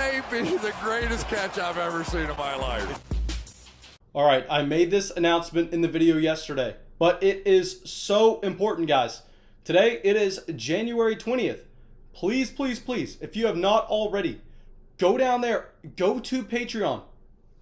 may be the greatest catch I've ever seen in my life. All right, I made this announcement in the video yesterday, but it is so important, guys. Today, it is January 20th. Please, please, please, if you have not already, go down there, go to Patreon,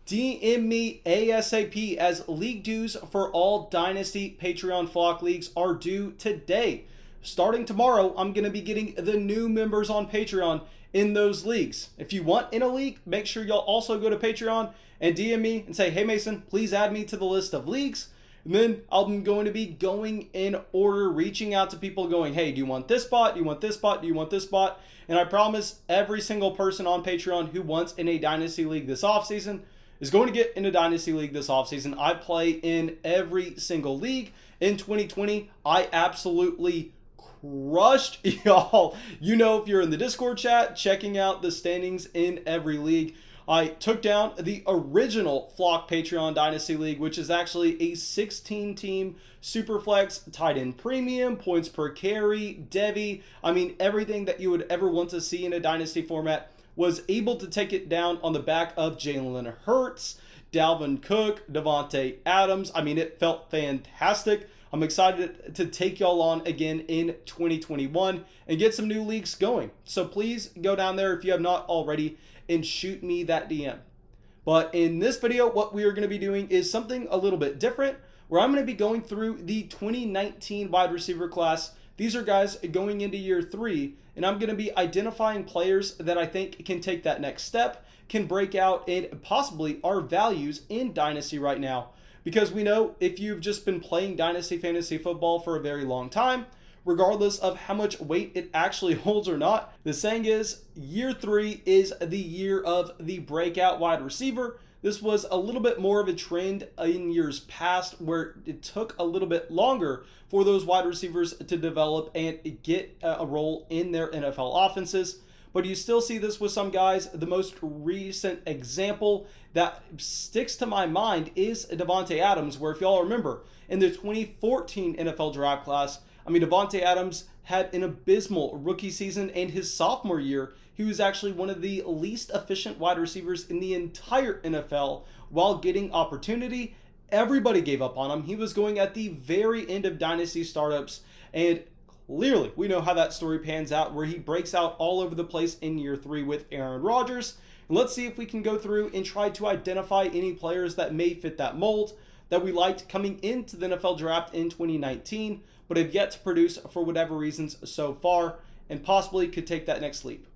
DM me ASAP, as league dues for all Dynasty Patreon flock leagues are due today. Starting tomorrow, I'm going to be getting the new members on Patreon in those leagues. If you want in a league, make sure y'all also go to Patreon and DM me and say, hey Mason, please add me to the list of leagues. And then I'm going to be going in order, reaching out to people going, hey, do you want this spot? Do you want this spot? Do you want this spot? And I promise every single person on Patreon who wants in a Dynasty League this offseason is going to get in a Dynasty League this offseason. I play in every single league. In 2020, I absolutely crushed y'all. You know, if you're in the Discord chat, checking out the standings in every league. I took down the original Flock Patreon Dynasty League, which is actually a 16-team Superflex, tight end premium, points per carry, Devi. I mean, everything that you would ever want to see in a Dynasty format. Was able to take it down on the back of Jalen Hurd, Dalvin Cook, Devonte Adams. I mean, it felt fantastic. I'm excited to take y'all on again in 2021 and get some new leagues going. So please go down there if you have not already and shoot me that DM. But in this video, what we are going to be doing is something a little bit different, where I'm going to be going through the 2019 wide receiver class. These are guys going into year 3, and I'm going to be identifying players that I think can take that next step, can break out, and possibly are values in Dynasty right now. Because we know if you've just been playing Dynasty Fantasy Football for a very long time, regardless of how much weight it actually holds or not, the saying is year 3 is the year of the breakout wide receiver. This was a little bit more of a trend in years past, where it took a little bit longer for those wide receivers to develop and get a role in their NFL offenses. But you still see this with some guys. The most recent example that sticks to my mind is Devonte Adams, where if y'all remember, in the 2014 NFL draft class, I mean, Devonte Adams had an abysmal rookie season, and his sophomore year, he was actually one of the least efficient wide receivers in the entire NFL while getting opportunity. Everybody gave up on him. He was going at the very end of Dynasty startups, and clearly we know how that story pans out, where he breaks out all over the place in year 3 with Aaron Rodgers. And let's see if we can go through and try to identify any players that may fit that mold that we liked coming into the NFL draft in 2019, but have yet to produce for whatever reasons so far, and possibly could take that next leap.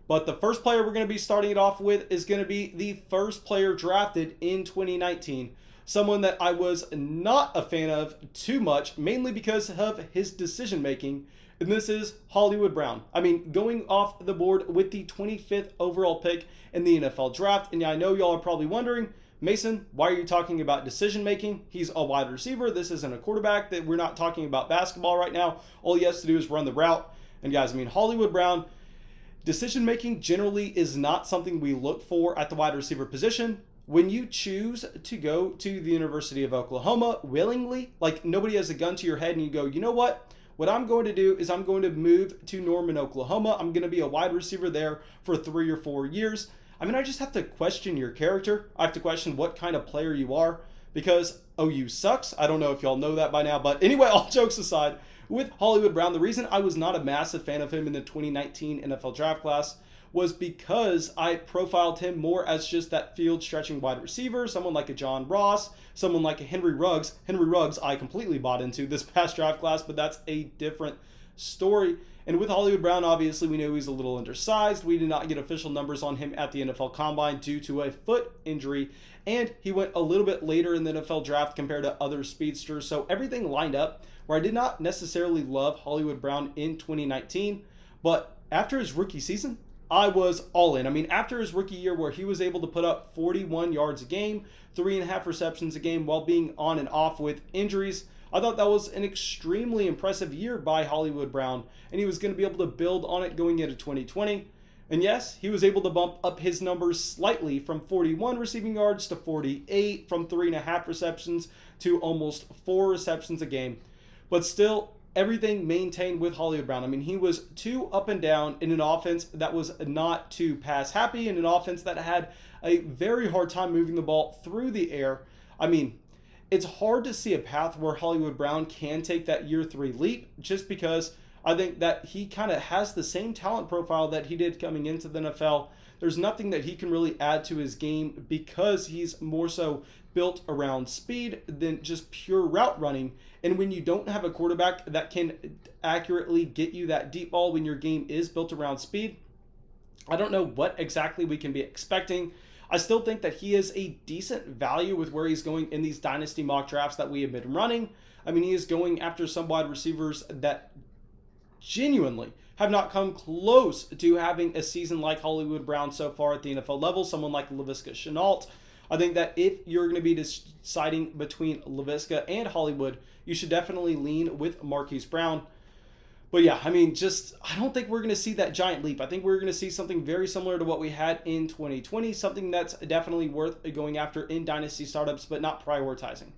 But the first player we're going to be starting it off with is going to be the first player drafted in 2019. Someone that I was not a fan of too much, mainly because of his decision making, and this is Hollywood Brown. I mean, going off the board with the 25th overall pick in the NFL draft, and I know y'all are probably wondering, Mason, why are you talking about decision making? He's a wide receiver. This isn't a quarterback. That we're not talking about basketball right now. All he has to do is run the route. And guys, I mean, Hollywood Brown, decision making generally is not something we look for at the wide receiver position. When you choose to go to the University of Oklahoma willingly, like nobody has a gun to your head and you go, you know what? What I'm going to do is I'm going to move to Norman, Oklahoma. I'm going to be a wide receiver there for 3 or 4 years. I mean, I just have to question your character. I have to question what kind of player you are, because OU sucks. I don't know if y'all know that by now, but anyway, all jokes aside, with Hollywood Brown, the reason I was not a massive fan of him in the 2019 NFL draft class was because I profiled him more as just that field stretching wide receiver, someone like a John Ross, someone like a Henry Ruggs. Henry Ruggs I completely bought into this past draft class, but that's a different story. And with Hollywood Brown, obviously, we know he's a little undersized. We did not get official numbers on him at the NFL Combine due to a foot injury, and he went a little bit later in the NFL draft compared to other speedsters. So everything lined up where I did not necessarily love Hollywood Brown in 2019, but after his rookie season, I was all in. I mean, after his rookie year where he was able to put up 41 yards a game, 3.5 receptions a game while being on and off with injuries, I thought that was an extremely impressive year by Hollywood Brown, and he was going to be able to build on it going into 2020. And yes, he was able to bump up his numbers slightly from 41 receiving yards to 48, from 3.5 receptions to almost 4 receptions a game. But still, everything maintained with Hollywood Brown. I mean, he was too up and down in an offense that was not too pass happy, in an offense that had a very hard time moving the ball through the air. I mean, it's hard to see a path where Hollywood Brown can take that year 3 leap, just because I think that he kind of has the same talent profile that he did coming into the NFL. There's nothing that he can really add to his game because he's more so built around speed than just pure route running. And when you don't have a quarterback that can accurately get you that deep ball when your game is built around speed, I don't know what exactly we can be expecting. I still think that he is a decent value with where he's going in these Dynasty mock drafts that we have been running. I mean, he is going after some wide receivers that genuinely have not come close to having a season like Hollywood Brown so far at the NFL level. Someone like Laviska Shenault. I think that if you're going to be deciding between Laviska and Hollywood, you should definitely lean with Marquise Brown. But yeah, I mean, I don't think we're going to see that giant leap. I think we're going to see something very similar to what we had in 2020, something that's definitely worth going after in Dynasty startups, but not prioritizing.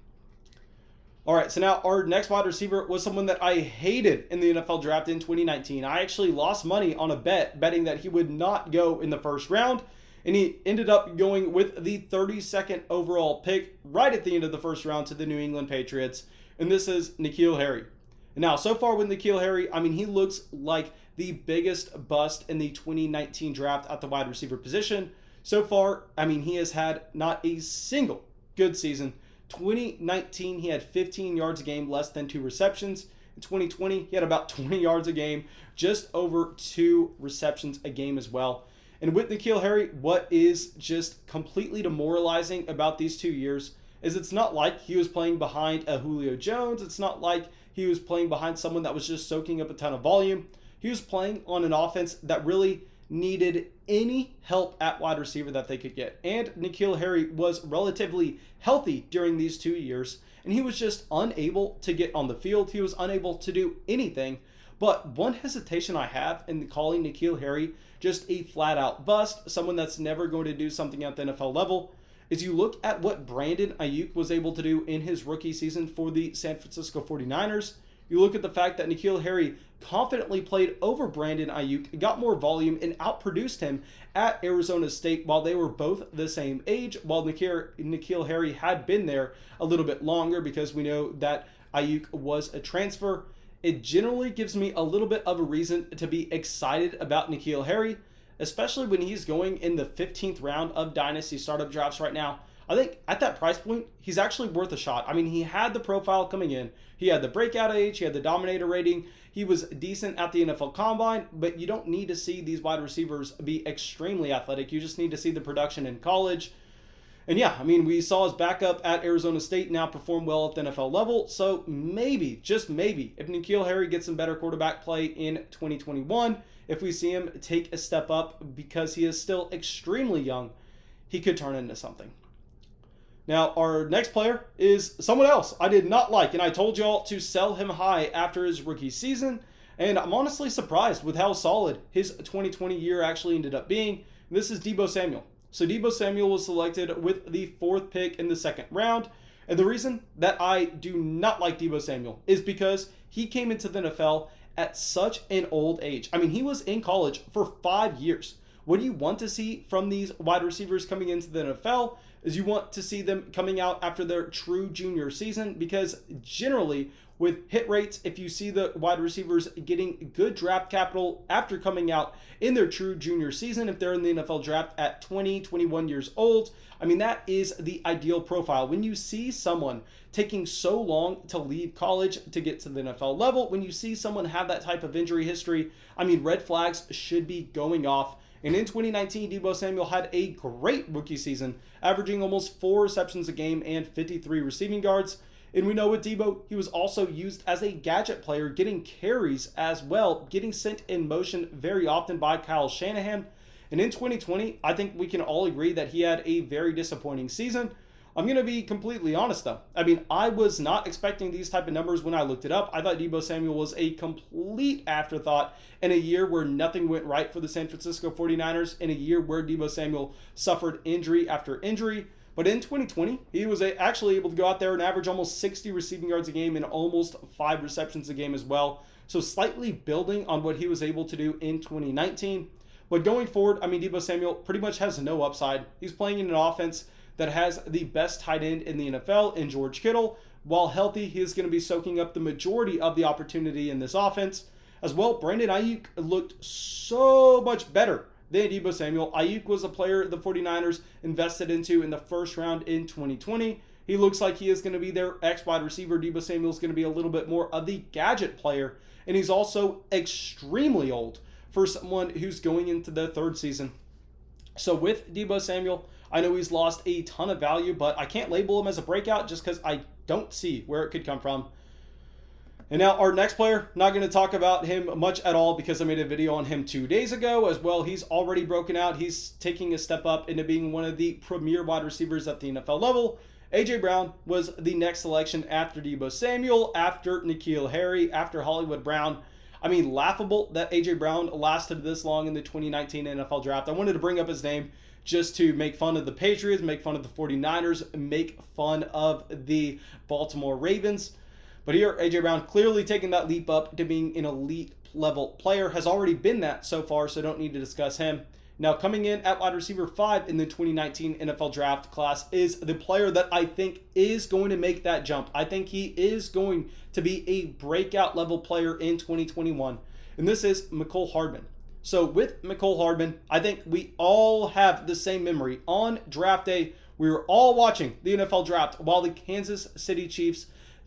All right, so now our next wide receiver was someone that I hated in the NFL draft in 2019. I actually lost money on a betting that he would not go in the first round, and he ended up going with the 32nd overall pick right at the end of the first round to the New England Patriots, and this is Nikhil Harry. Now, so far with Nikhil Harry, I mean, he looks like the biggest bust in the 2019 draft at the wide receiver position. So far, I mean, he has had not a single good season. 2019, he had 15 yards a game, less than 2 receptions. In 2020, he had about 20 yards a game, just over 2 receptions a game as well. And with Nikhil Harry, what is just completely demoralizing about these 2 years is it's not like he was playing behind a Julio Jones. It's not like he was playing behind someone that was just soaking up a ton of volume. He was playing on an offense that really needed any help at wide receiver that they could get. And Nikhil Harry was relatively healthy during these 2 years, and he was just unable to get on the field. He was unable to do anything. But one hesitation I have in calling Nikhil Harry just a flat-out bust, someone that's never going to do something at the NFL level, is you look at what Brandon Ayuk was able to do in his rookie season for the San Francisco 49ers. You look at the fact that Nikhil Harry confidently played over Brandon Ayuk, got more volume, and outproduced him at Arizona State while they were both the same age, while Nikhil Harry had been there a little bit longer because we know that Ayuk was a transfer. It generally gives me a little bit of a reason to be excited about Nikhil Harry, especially when he's going in the 15th round of Dynasty startup drafts right now. I think at that price point, he's actually worth a shot. I mean, he had the profile coming in. He had the breakout age. He had the dominator rating. He was decent at the NFL Combine, but you don't need to see these wide receivers be extremely athletic. You just need to see the production in college. And yeah, I mean, we saw his backup at Arizona State now perform well at the NFL level. So maybe, just maybe, if Nikhil Harry gets some better quarterback play in 2021, if we see him take a step up because he is still extremely young, he could turn into something. Now, our next player is someone else I did not like, and I told y'all to sell him high after his rookie season, and I'm honestly surprised with how solid his 2020 year actually ended up being. This is Debo Samuel. So Debo Samuel was selected with the 4th pick in the 2nd round, and the reason that I do not like Debo Samuel is because he came into the NFL at such an old age. I mean, he was in college for 5 years. What do you want to see from these wide receivers coming into the NFL is you want to see them coming out after their true junior season, because generally with hit rates, if you see the wide receivers getting good draft capital after coming out in their true junior season, if they're in the NFL draft at 20, 21 years old, I mean, that is the ideal profile. When you see someone taking so long to leave college to get to the NFL level, when you see someone have that type of injury history, I mean, red flags should be going off. And in 2019, Debo Samuel had a great rookie season, averaging almost 4 receptions a game and 53 receiving yards. And we know with Debo, he was also used as a gadget player, getting carries as well, getting sent in motion very often by Kyle Shanahan. And in 2020, I think we can all agree that he had a very disappointing season. I'm going to be completely honest, though. I mean, I was not expecting these type of numbers when I looked it up. I thought Debo Samuel was a complete afterthought in a year where nothing went right for the San Francisco 49ers, in a year where Debo Samuel suffered injury after injury. But in 2020, he was actually able to go out there and average almost 60 receiving yards a game and almost 5 receptions a game as well. So slightly building on what he was able to do in 2019. But going forward, I mean, Debo Samuel pretty much has no upside. He's playing in an offense that has the best tight end in the NFL in George Kittle. While healthy, he is going to be soaking up the majority of the opportunity in this offense. As well, Brandon Ayuk looked so much better than Debo Samuel. Ayuk was a player the 49ers invested into in the first round in 2020. He looks like he is going to be their X-wide receiver. Debo Samuel is going to be a little bit more of the gadget player. And he's also extremely old for someone who's going into their third season. So with Debo Samuel, I know he's lost a ton of value, but I can't label him as a breakout just because I don't see where it could come from. And now our next player, not going to talk about him much at all because I made a video on him 2 days ago as well. He's already broken out. He's taking a step up into being one of the premier wide receivers at the NFL level. A.J. Brown was the next selection after Debo Samuel, after Nikhil Harry, after Hollywood Brown. I mean, laughable that A.J. Brown lasted this long in the 2019 NFL draft. I wanted to bring up his name just to make fun of the Patriots, make fun of the 49ers, make fun of the Baltimore Ravens. But here, A.J. Brown clearly taking that leap up to being an elite level player, has already been that so far, so don't need to discuss him. Now, coming in at wide receiver 5 in the 2019 NFL draft class is the player that I think is going to make that jump. I think he is going to be a breakout level player in 2021, and this is Nicole Hardman. So with Nicole Hardman, I think we all have the same memory. On draft day, we were all watching the NFL draft while the Kansas City Chiefs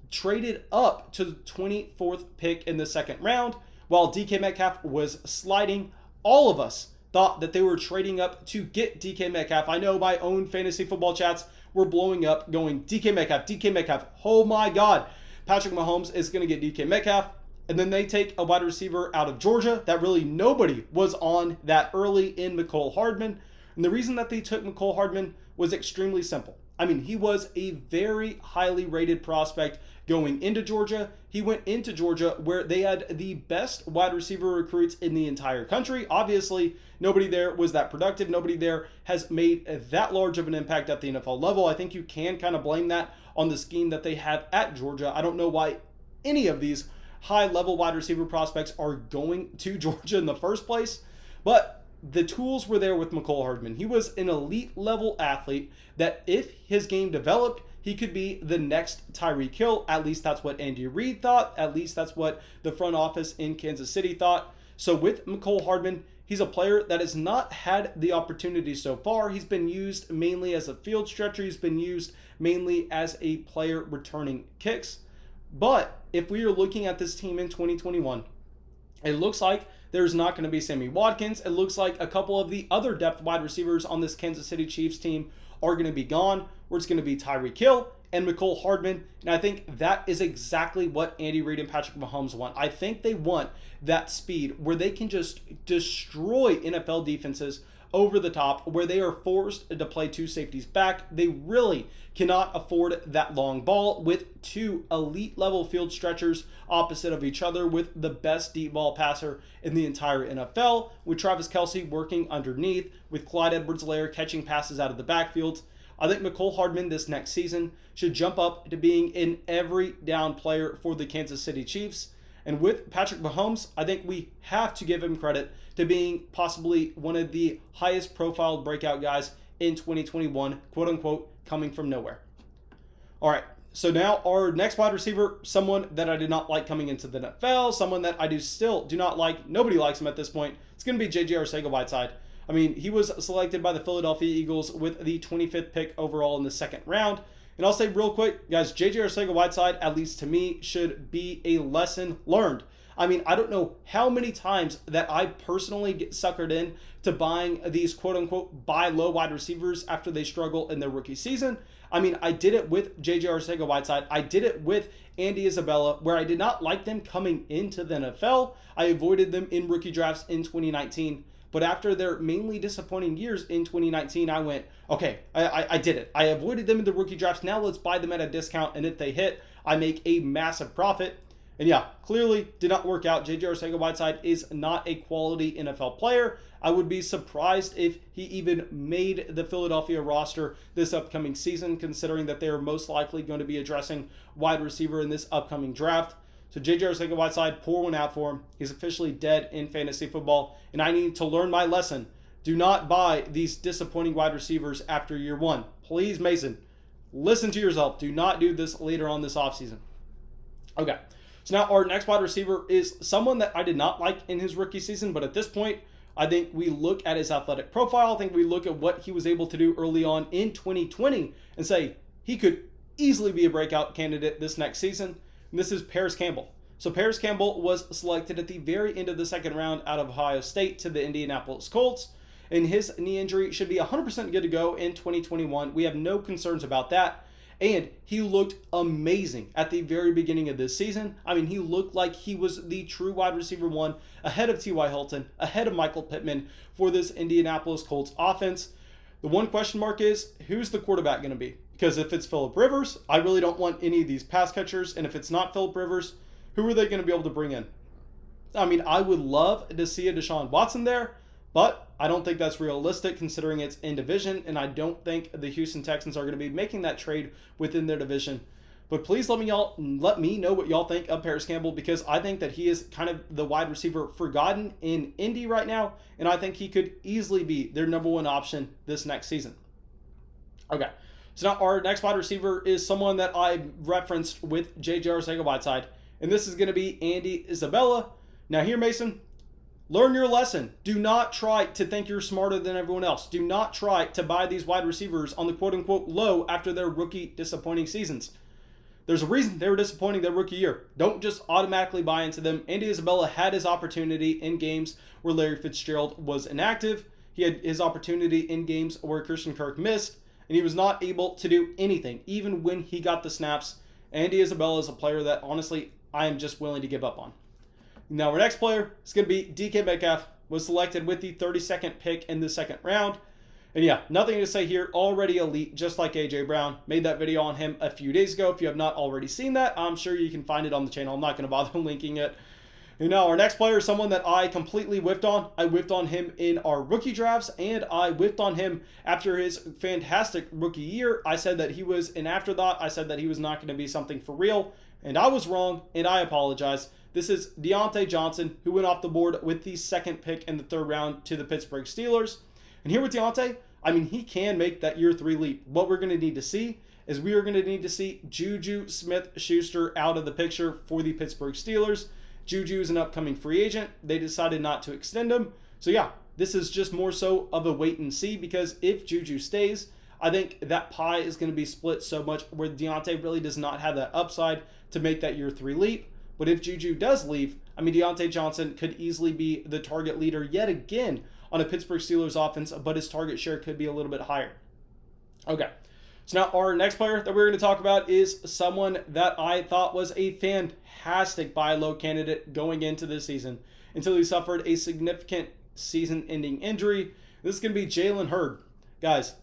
traded up to the 24th pick in the second round. While DK Metcalf was sliding, all of us thought that they were trading up to get DK Metcalf. I know my own fantasy football chats were blowing up going, DK Metcalf, DK Metcalf. Oh my God, Patrick Mahomes is going to get DK Metcalf. And then they take a wide receiver out of Georgia that really nobody was on that early in Nicole Hardman. And the reason that they took Nicole Hardman was extremely simple. I mean, he was a very highly rated prospect going into Georgia. He went into Georgia where they had the best wide receiver recruits in the entire country. Obviously, nobody there was that productive. Nobody there has made that large of an impact at the NFL level. I think you can kind of blame that on the scheme that they had at Georgia. I don't know why any of these high-level wide receiver prospects are going to Georgia in the first place, but the tools were there with Nicole Hardman. He was an elite-level athlete that if his game developed, he could be the next Tyreek Hill. At least that's what Andy Reid thought. At least that's what the front office in Kansas City thought. So with Nicole Hardman, he's a player that has not had the opportunity so far. He's been used mainly as a field stretcher. He's been used mainly as a player returning kicks. But if we are looking at this team in 2021, it looks like there's not going to be Sammy Watkins. It looks like a couple of the other depth wide receivers on this Kansas City Chiefs team are going to be gone, where it's going to be Tyreek Hill and Nicole Hardman. And I think that is exactly what Andy Reid and Patrick Mahomes want. I think they want that speed where they can just destroy NFL defenses over the top, where they are forced to play two safeties back. They really cannot afford that long ball with two elite level field stretchers opposite of each other, with the best deep ball passer in the entire NFL, with Travis Kelce working underneath, with Clyde Edwards-Helaire catching passes out of the backfield. I think Nicole Hardman this next season should jump up to being an every down player for the Kansas City Chiefs. And with Patrick Mahomes, I think we have to give him credit to being possibly one of the highest profiled breakout guys in 2021, quote unquote, coming from nowhere. All right, so now our next wide receiver, someone that I did not like coming into the NFL, someone that I still do not like, nobody likes him at this point. It's going to be Jjr Sega Whiteside. I mean, he was selected by the Philadelphia Eagles with the 25th pick overall in the second round. And I'll say real quick, guys, Jjr Sega Whiteside, at least to me, should be a lesson learned. I mean, I don't know how many times that I personally get suckered in to buying these quote-unquote buy low wide receivers after they struggle in their rookie season. I mean, I did it with Jjr Sega Whiteside. I did it with Andy Isabella, where I did not like them coming into the NFL. I avoided them in rookie drafts in 2019. But after their mainly disappointing years in 2019, I went, okay, I did it. I avoided them in the rookie drafts. Now let's buy them at a discount. And if they hit, I make a massive profit. And yeah, clearly did not work out. Jjr Sega Whiteside is not a quality NFL player. I would be surprised if he even made the Philadelphia roster this upcoming season, considering that they are most likely going to be addressing wide receiver in this upcoming draft. So Jjr Sega Whiteside, pour one out for him. He's officially dead in fantasy football, and I need to learn my lesson. Do not buy these disappointing wide receivers after year one. Please, Mason, listen to yourself. Do not do this later on this offseason. Okay. So now our next wide receiver is someone that I did not like in his rookie season, but at this point, I think we look at his athletic profile. I think we look at what he was able to do early on in 2020 and say he could easily be a breakout candidate this next season. And this is Paris Campbell. So Paris Campbell was selected at the very end of the second round out of Ohio State to the Indianapolis Colts. And his knee injury should be 100% good to go in 2021. We have no concerns about that. And he looked amazing at the very beginning of this season. I mean, he looked like he was the true wide receiver one, ahead of T.Y. Hilton, ahead of Michael Pittman for this Indianapolis Colts offense. The one question mark is, who's the quarterback going to be? Because if it's Phillip Rivers, I really don't want any of these pass catchers. And if it's not Phillip Rivers, who are they going to be able to bring in? I mean, I would love to see a Deshaun Watson there, but I don't think that's realistic considering it's in division, and I don't think the Houston Texans are going to be making that trade within their division. But please let me know what y'all think of Paris Campbell, because I think that he is kind of the wide receiver forgotten in Indy right now, and I think he could easily be their number one option this next season. Okay, so now our next wide receiver is someone that I referenced with Jjr Sega Whiteside, and this is going to be Andy Isabella. Now here, Mason, learn your lesson. Do not try to think you're smarter than everyone else. Do not try to buy these wide receivers on the quote-unquote low after their rookie disappointing seasons. There's a reason they were disappointing their rookie year. Don't just automatically buy into them. Andy Isabella had his opportunity in games where Larry Fitzgerald was inactive. He had his opportunity in games where Christian Kirk missed, and he was not able to do anything, even when he got the snaps. Andy Isabella is a player that, honestly, I am just willing to give up on. Now, our next player is going to be DK Metcalf, was selected with the 32nd pick in the second round. And yeah, nothing to say here, already elite, just like A.J. Brown. Made that video on him a few days ago. If you have not already seen that, I'm sure you can find it on the channel. I'm not going to bother linking it. And now, our next player is someone that I completely whiffed on. I whiffed on him in our rookie drafts, and I whiffed on him after his fantastic rookie year. I said that he was an afterthought. I said that he was not going to be something for real, and I was wrong, and I apologize. This is Deante Johnson, who went off the board with the second pick in the third round to the Pittsburgh Steelers. And here with Deante, I mean, he can make that year three leap. What we're going to need to see is we are going to need to see Juju Smith-Schuster out of the picture for the Pittsburgh Steelers. Juju is an upcoming free agent. They decided not to extend him. So yeah, this is just more so of a wait and see, because if Juju stays, I think that pie is going to be split so much where Deante really does not have that upside to make that year three leap. But if Juju does leave, I mean, Deante Johnson could easily be the target leader yet again on a Pittsburgh Steelers offense, but his target share could be a little bit higher. Okay, so now our next player that we're going to talk about is someone that I thought was a fantastic buy low candidate going into this season until he suffered a significant season-ending injury. This is going to be Jalen Hurd. Guys,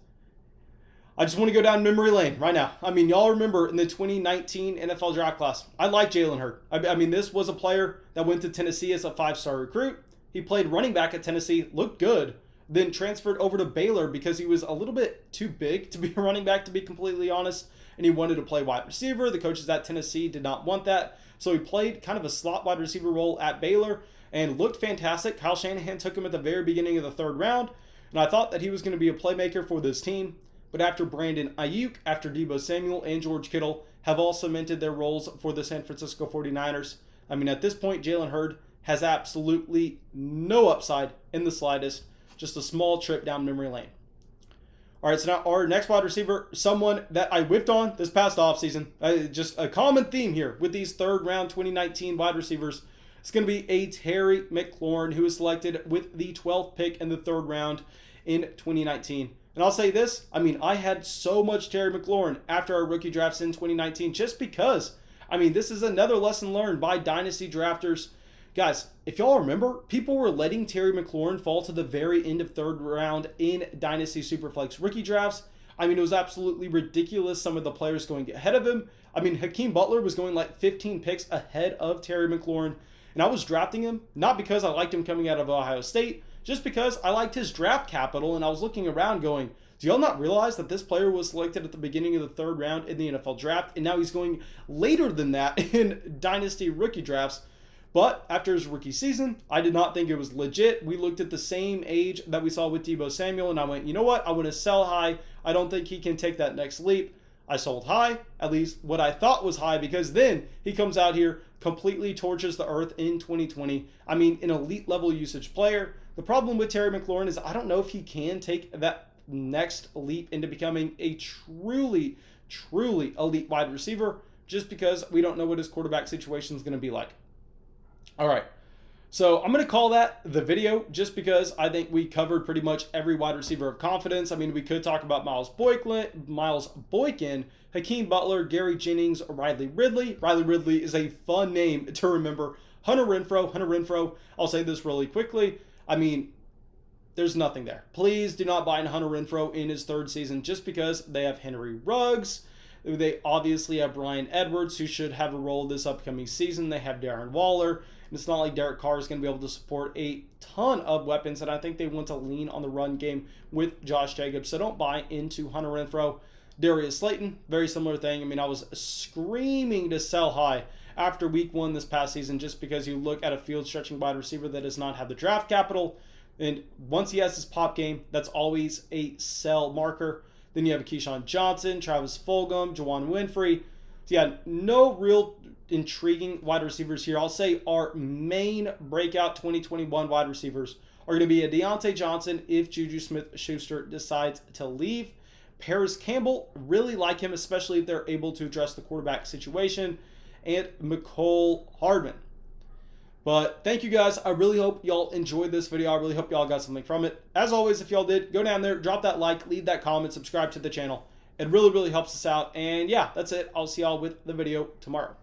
I just want to go down memory lane right now. I mean, y'all remember in the 2019 NFL draft class, I like Jalen Hurd. I mean, this was a player that went to Tennessee as a five-star recruit. He played running back at Tennessee, looked good, then transferred over to Baylor because he was a little bit too big to be a running back, to be completely honest, and he wanted to play wide receiver. The coaches at Tennessee did not want that, so he played kind of a slot wide receiver role at Baylor and looked fantastic. Kyle Shanahan took him at the very beginning of the third round, and I thought that he was going to be a playmaker for this team. But after Brandon Ayuk, after Debo Samuel, and George Kittle have all cemented their roles for the San Francisco 49ers, I mean, at this point, Jalen Hurd has absolutely no upside in the slightest, just a small trip down memory lane. All right, so now our next wide receiver, someone that I whiffed on this past offseason, just a common theme here with these third round 2019 wide receivers. It's going to be a Terry McLaurin, who was selected with the 12th pick in the third round in 2019. And I'll say this, I mean, I had so much Terry McLaurin after our rookie drafts in 2019 just because, I mean, this is another lesson learned by Dynasty drafters. Guys, if y'all remember, people were letting Terry McLaurin fall to the very end of third round in Dynasty Superflex rookie drafts. I mean, it was absolutely ridiculous. Some of the players going ahead of him. I mean, Hakeem Butler was going like 15 picks ahead of Terry McLaurin. And I was drafting him, not because I liked him coming out of Ohio State, just because I liked his draft capital. And I was looking around going, do y'all not realize that this player was selected at the beginning of the 3rd round in the NFL draft? And now he's going later than that in Dynasty rookie drafts. But after his rookie season, I did not think it was legit. We looked at the same age that we saw with Debo Samuel, and I went, you know what? I want to sell high. I don't think he can take that next leap. I sold high, at least what I thought was high, because then he comes out here, completely torches the earth in 2020. I mean, an elite level usage player. The problem with Terry McLaurin is I don't know if he can take that next leap into becoming a truly elite wide receiver, just because we don't know what his quarterback situation is going to be like. All right, so I'm going to call that the video just because I think we covered pretty much every wide receiver of confidence. I mean, we could talk about Miles Boykin, Hakeem Butler, Gary Jennings, Riley Ridley. Riley Ridley is a fun name to remember. Hunter Renfro, I'll say this really quickly. I mean, there's nothing there. Please do not buy in Hunter Renfro in his 3rd season just because they have Henry Ruggs. They obviously have Bryan Edwards, who should have a role this upcoming season. They have Darren Waller. And it's not like Derek Carr is going to be able to support a ton of weapons, and I think they want to lean on the run game with Josh Jacobs. So don't buy into Hunter Renfro. Darius Slayton, very similar thing. I mean, I was screaming to sell high after week 1 this past season just because you look at a field-stretching wide receiver that does not have the draft capital. And once he has his pop game, that's always a sell marker. Then you have Keyshawn Johnson, Travis Fulgham, Juwan Winfrey. So yeah, no real intriguing wide receivers here. I'll say our main breakout 2021 wide receivers are going to be a Deante Johnson if Juju Smith-Schuster decides to leave. Paris Campbell, really like him, especially if they're able to address the quarterback situation. And Nicole Hardman. But thank you guys. I really hope y'all enjoyed this video. I really hope y'all got something from it. As always, if y'all did, go down there, drop that like, leave that comment, subscribe to the channel. It really helps us out. And yeah, that's it. I'll see y'all with the video tomorrow.